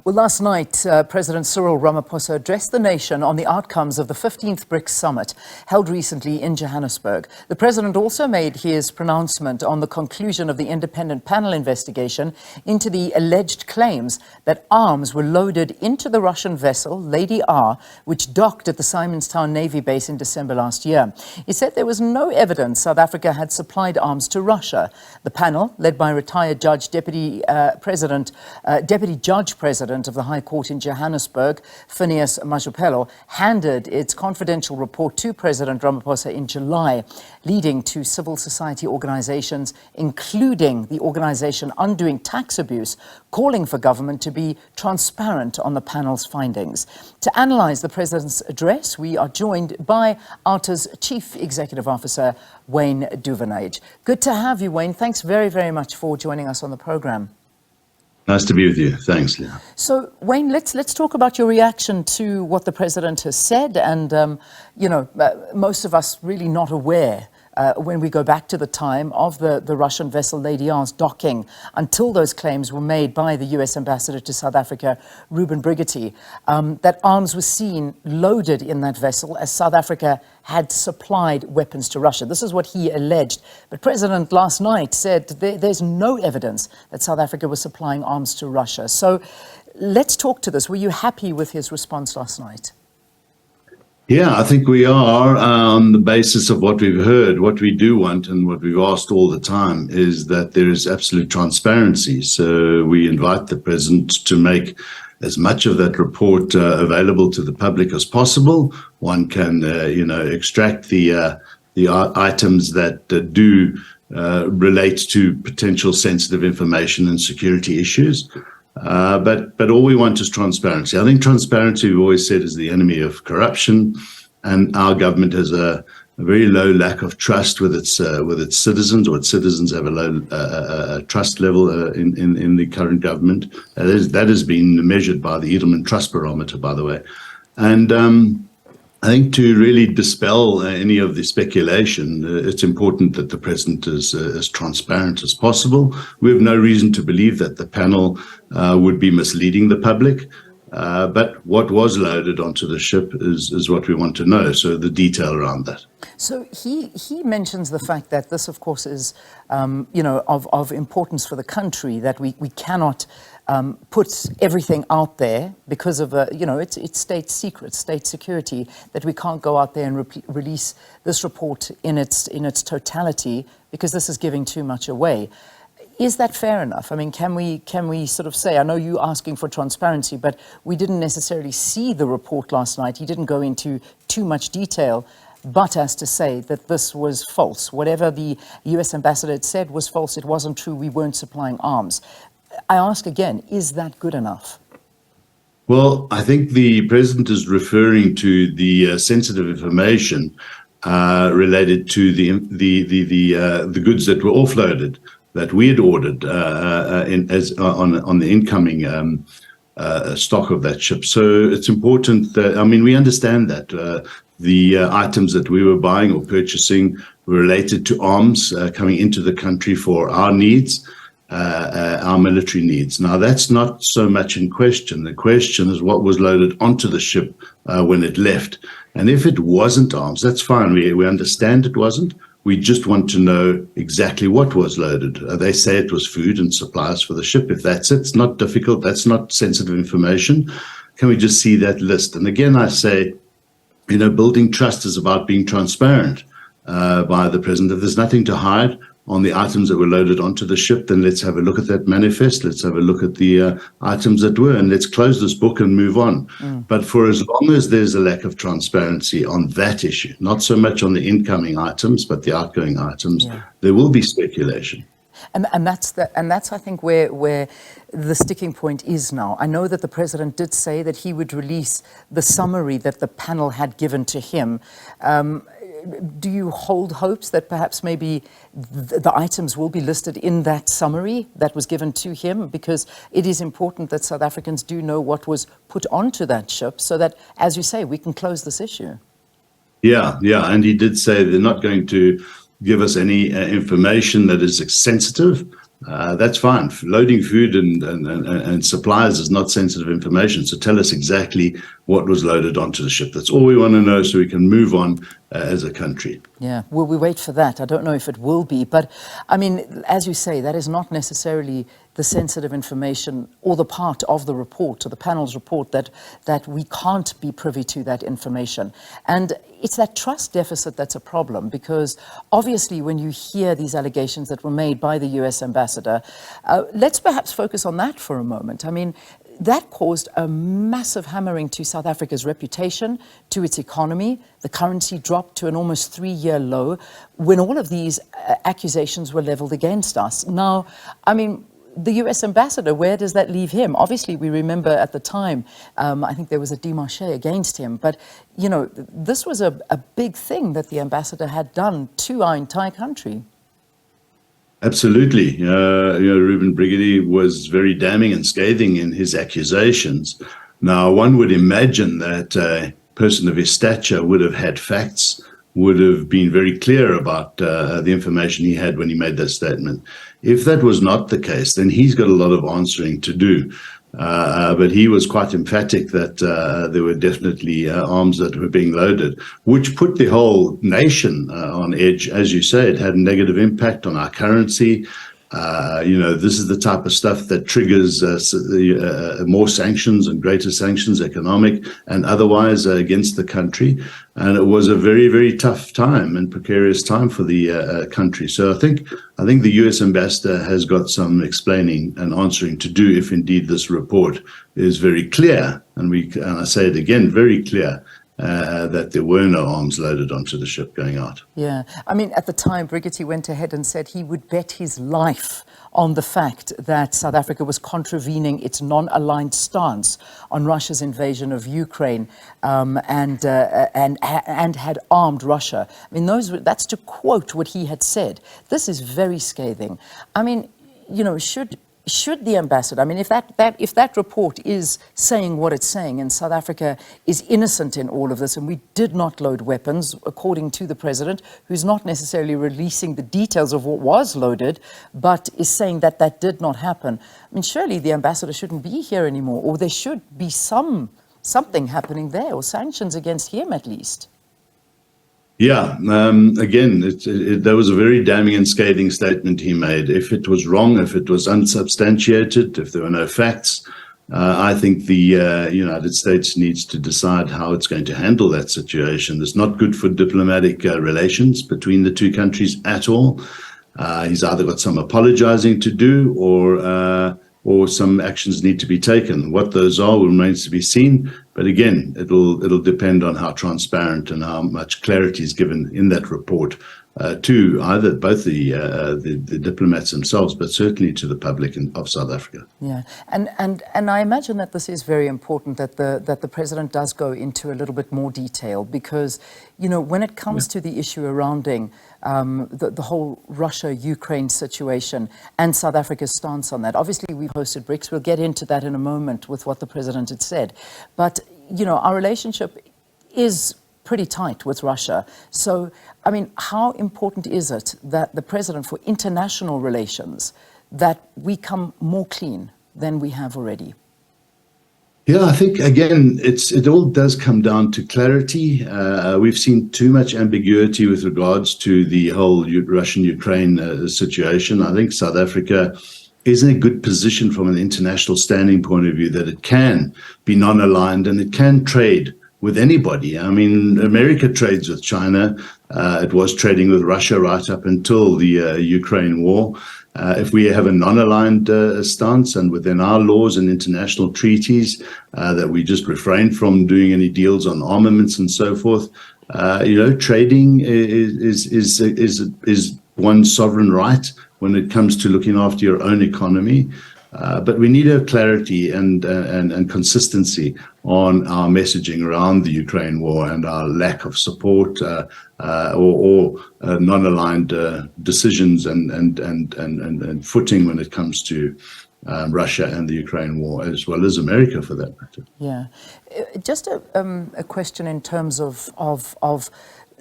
Well, last night, President Cyril Ramaphosa addressed the nation on the outcomes of the 15th BRICS Summit held recently in Johannesburg. The president also made his pronouncement on the conclusion of the independent panel investigation into the alleged claims that arms were loaded into the Russian vessel Lady R, which docked at the Simonstown Navy base in December last year. He said there was no evidence South Africa had supplied arms to Russia. The panel, led by retired Deputy Judge President of the High Court in Johannesburg, Phineas Mojapelo, handed its confidential report to President Ramaphosa in July, leading to civil society organizations, including the organization Undoing Tax Abuse, calling for government to be transparent on the panel's findings. To analyse the president's address, we are joined by OUTA's Chief Executive Officer, Wayne Duvenage. Good to have you, Wayne. Thanks very, very much for joining us on the program. Nice to be with you. Thanks, Leah. So, Wayne, let's talk about your reaction to what the president has said. And, most of us really not aware when we go back to the time of the Russian vessel Lady R's docking until those claims were made by the US ambassador to South Africa, Ruben Brigitte, that arms were seen loaded in that vessel as South Africa had supplied weapons to Russia. This is what he alleged. But President last night said there's no evidence that South Africa was supplying arms to Russia. So let's talk to this. Were you happy with his response last night? Yeah, I think we are on the basis of what we've heard. What we do want and what we've asked all the time is that there is absolute transparency. So we invite the president to make as much of that report available to the public as possible. One can, extract the items that do relate to potential sensitive information and security issues. But all we want is transparency. I think transparency, we've always said, is the enemy of corruption, and our government has a very low lack of trust with its citizens, or its citizens have a low trust level in the current government. That has been measured by the Edelman Trust Barometer, by the way. And I think to really dispel any of the speculation, it's important that the president is as transparent as possible. We have no reason to believe that the panel would be misleading the public. But what was loaded onto the ship is what we want to know. So the detail around that. So he mentions the fact that this, of course, is of importance for the country, that we cannot put everything out there because of it's state secret, state security, that we can't go out there and release this report in its totality because this is giving too much away. Is that fair enough? I mean, can we sort of say, I know you're asking for transparency, but we didn't necessarily see the report last night. He didn't go into too much detail, but as to say that this was false. Whatever the US ambassador had said was false. It wasn't true. We weren't supplying arms. I ask again, is that good enough? Well, I think the president is referring to the sensitive information related to the goods that were offloaded, that we had ordered on the incoming stock of that ship. So it's important that, we understand that the items that we were buying or purchasing were related to arms coming into the country for our needs, our military needs. Now, that's not so much in question. The question is what was loaded onto the ship when it left. And if it wasn't arms, that's fine. We understand it wasn't. We just want to know exactly what was loaded. They say it was food and supplies for the ship. If that's it, it's not difficult. That's not sensitive information. Can we just see that list? And again, I say, building trust is about being transparent by the president. If there's nothing to hide on the items that were loaded onto the ship, then let's have a look at that manifest. Let's have a look at the items that were, and let's close this book and move on. But for as long as there's a lack of transparency on that issue, not so much on the incoming items, but the outgoing items, there will be speculation. And that's I think where the sticking point is now. I know that the president did say that he would release the summary that the panel had given to him. Do you hold hopes that perhaps maybe the items will be listed in that summary that was given to him? Because it is important that South Africans do know what was put onto that ship so that, as you say, we can close this issue. Yeah. And he did say they're not going to give us any information that is sensitive. That's fine. Loading food and supplies is not sensitive information. So tell us exactly what was loaded onto the ship. That's all we want to know so we can move on as a country. Yeah, will we wait for that? I don't know if it will be, but I mean, as you say, that is not necessarily the sensitive information or the part of the report or the panel's report that we can't be privy to that information. And it's that trust deficit that's a problem, because obviously when you hear these allegations that were made by the US ambassador, let's perhaps focus on that for a moment. I mean, that caused a massive hammering to South Africa's reputation, to its economy. The currency dropped to an almost 3-year low when all of these accusations were leveled against us. Now, I mean, the US ambassador, where does that leave him? Obviously, we remember at the time, I think there was a démarche against him. But, you know, this was a big thing that the ambassador had done to our entire country. Absolutely. Reuben Brigady was very damning and scathing in his accusations. Now, one would imagine that a person of his stature would have had facts, would have been very clear about the information he had when he made that statement. If that was not the case, then he's got a lot of answering to do. But he was quite emphatic that there were definitely arms that were being loaded, which put the whole nation on edge. As you say, it had a negative impact on our currency. This is the type of stuff that triggers more sanctions and greater sanctions, economic and otherwise, against the country. And it was a very, very tough time and precarious time for the country. So I think the US ambassador has got some explaining and answering to do if indeed this report is very clear. And I say it again, very clear. That there were no arms loaded onto the ship going out. Yeah, I mean, at the time, Brigady went ahead and said he would bet his life on the fact that South Africa was contravening its non-aligned stance on Russia's invasion of Ukraine and had armed Russia. I mean, that's to quote what he had said. This is very scathing. I mean, should the ambassador, I mean, if that report is saying what it's saying, and South Africa is innocent in all of this, and we did not load weapons, according to the president, who's not necessarily releasing the details of what was loaded, but is saying that that did not happen, I mean, surely the ambassador shouldn't be here anymore, or there should be something happening there, or sanctions against him at least. Yeah, again, that was a very damning and scathing statement he made. If it was wrong, if it was unsubstantiated, if there were no facts, I think the United States needs to decide how it's going to handle that situation. It's not good for diplomatic relations between the two countries at all. He's either got some apologizing to do or some actions need to be taken. What those are remains to be seen. But again, it'll depend on how transparent and how much clarity is given in that report to both the diplomats themselves, but certainly to the public of South Africa. Yeah, and I imagine that this is very important that the president does go into a little bit more detail, because when it comes to the issue surrounding the whole Russia-Ukraine situation and South Africa's stance on that. Obviously, we've hosted BRICS. We'll get into that in a moment with what the president had said. But, our relationship is pretty tight with Russia. So, I mean, how important is it that the president, for international relations, that we come more clean than we have already? Yeah, I think, again, it all does come down to clarity. We've seen too much ambiguity with regards to the whole Russian-Ukraine situation. I think South Africa is in a good position from an international standing point of view, that it can be non-aligned and it can trade with anybody. I mean, America trades with China. It was trading with Russia right up until the Ukraine war. If we have a non-aligned stance and within our laws and international treaties that we just refrain from doing any deals on armaments and so forth, trading is one's sovereign right when it comes to looking after your own economy. But we need to have clarity and consistency on our messaging around the Ukraine war and our lack of support or non-aligned decisions and footing when it comes to Russia and the Ukraine war, as well as America for that matter. Yeah. Just a question in terms of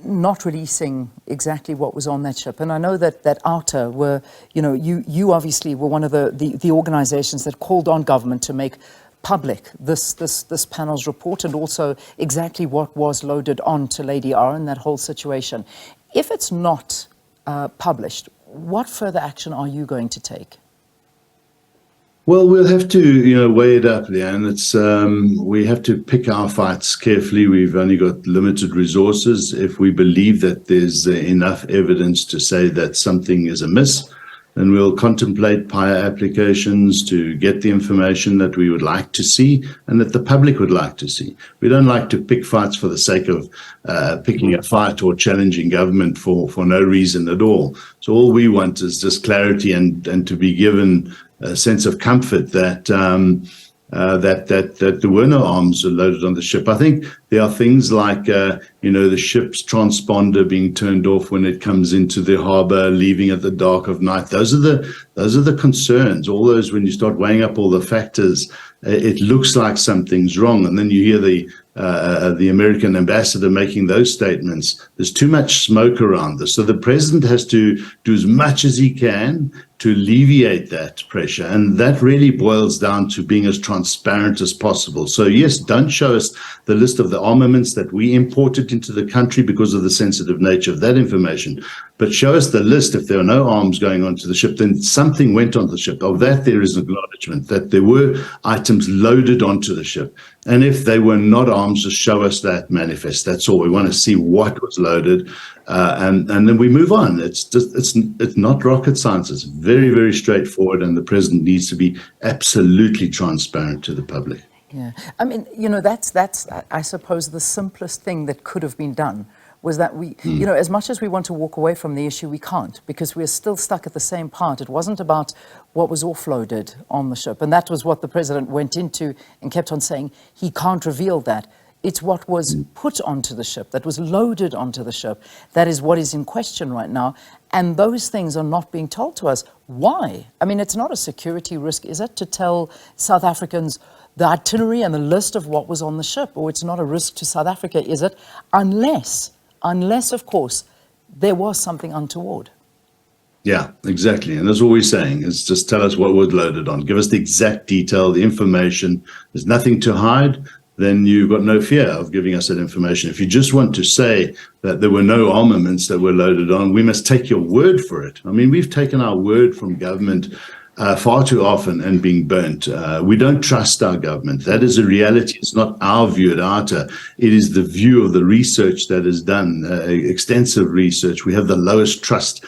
not releasing exactly what was on that ship. And I know that OUTA were, you obviously were one of the organizations that called on government to make public this panel's report, and also exactly what was loaded on to Lady R in that whole situation. If it's not published, what further action are you going to take? Well, we'll have to, weigh it up, Leanne. It's we have to pick our fights carefully. We've only got limited resources. If we believe that there's enough evidence to say that something is amiss, then we'll contemplate prior applications to get the information that we would like to see and that the public would like to see. We don't like to pick fights for the sake of picking a fight or challenging government for no reason at all. So all we want is just clarity and to be given a sense of comfort that that there were no arms loaded on the ship. I think there are things like, the ship's transponder being turned off when it comes into the harbor, leaving at the dark of night. Those are the concerns. All those, when you start weighing up all the factors, it looks like something's wrong. And then you hear the American ambassador making those statements. There's too much smoke around this. So the president has to do as much as he can to alleviate that pressure. And that really boils down to being as transparent as possible. So yes, don't show us the list of the armaments that we imported into the country because of the sensitive nature of that information, but show us the list. If there are no arms going onto the ship, then something went on the ship. Of that, there is acknowledgement that there were items loaded onto the ship. And if they were not arms, just show us that manifest. That's all. We want to see what was loaded, and then we move on. It's not rocket science. It's very, very straightforward, and the president needs to be absolutely transparent to the public. Yeah, I mean, that's I suppose the simplest thing that could have been done was that we, as much as we want to walk away from the issue, we can't, because we're still stuck at the same part. It wasn't about what was offloaded on the ship, and that was what the president went into and kept on saying he can't reveal that. It's what was put onto the ship, that was loaded onto the ship, that is what is in question right now. And those things are not being told to us. Why? I mean, it's not a security risk, is it, to tell South Africans the itinerary and the list of what was on the ship? Or it's not a risk to South Africa, is it? Unless, of course, there was something untoward. Yeah, exactly. And that's what we're saying, is just tell us what was loaded on. Give us the exact detail, the information. There's nothing to hide. Then you've got no fear of giving us that information. If you just want to say that there were no armaments that were loaded on, we must take your word for it. I mean, we've taken our word from government far too often and being burnt. We don't trust our government. That is a reality. It's not our view at OUTA. It is the view of the research that is done, extensive research. We have the lowest trust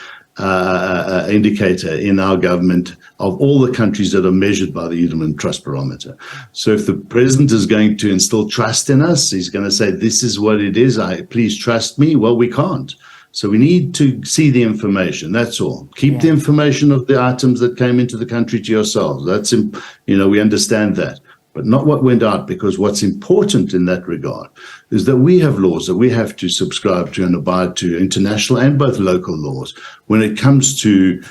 indicator in our government of all the countries that are measured by the Edelman Trust Barometer. So if the president is going to instill trust in us, he's going to say, this is what it is, please trust me. Well, we can't. So we need to see the information. That's all. Keep the information of the items that came into the country to yourselves. That's, we understand that, but not what went out, because what's important in that regard is that we have laws that we have to subscribe to and abide to, international and both local laws, when it comes to,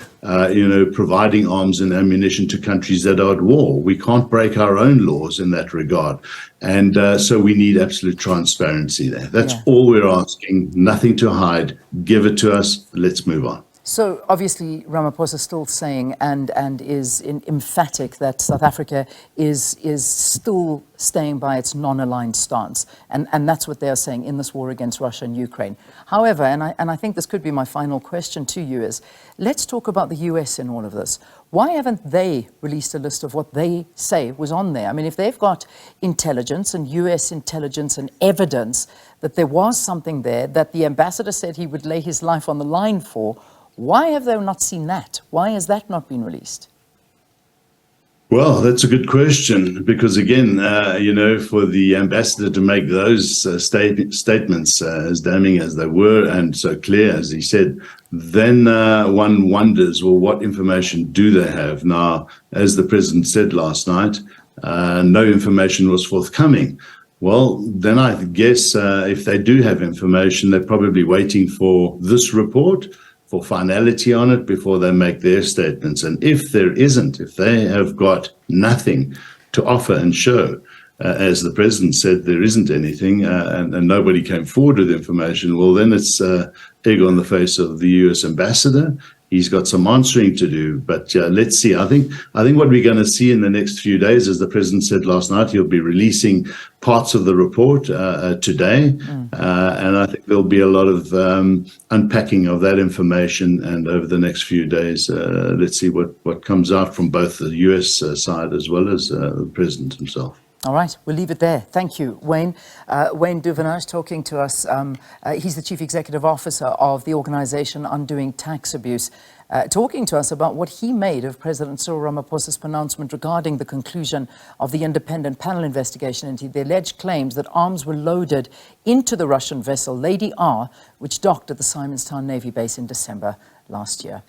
providing arms and ammunition to countries that are at war. We can't break our own laws in that regard. And so we need absolute transparency there. That's all we're asking. Nothing to hide. Give it to us. Let's move on. So obviously Ramaphosa is still saying and is emphatic that South Africa is still staying by its non-aligned stance, and that's what they are saying in this war against Russia and Ukraine. However, and I think this could be my final question to you, is let's talk about the US in all of this. Why haven't they released a list of what they say was on there? I mean, if they've got intelligence and US intelligence and evidence that there was something there that the ambassador said he would lay his life on the line for, why have they not seen that? Why has that not been released? Well, that's a good question, because again, for the ambassador to make those statements as damning as they were and so clear as he said, then one wonders, well, what information do they have? Now, as the president said last night, no information was forthcoming. Well, then I guess if they do have information, they're probably waiting for this report, for finality on it before they make their statements. And if there isn't, if they have got nothing to offer and show, as the president said, there isn't anything, and nobody came forward with information, well, then it's egg on the face of the US ambassador. He's got some answering to do, but let's see. I think what we're going to see in the next few days, as the president said last night, he'll be releasing parts of the report today, and I think there'll be a lot of unpacking of that information. And over the next few days, let's see what comes out from both the US side as well as the president himself. All right, we'll leave it there. Thank you, Wayne. Wayne Duvenage talking to us. He's the Chief Executive Officer of the organisation Undoing Tax Abuse, talking to us about what he made of President Cyril Ramaphosa's pronouncement regarding the conclusion of the independent panel investigation into the alleged claims that arms were loaded into the Russian vessel Lady R, which docked at the Simonstown Navy base in December last year.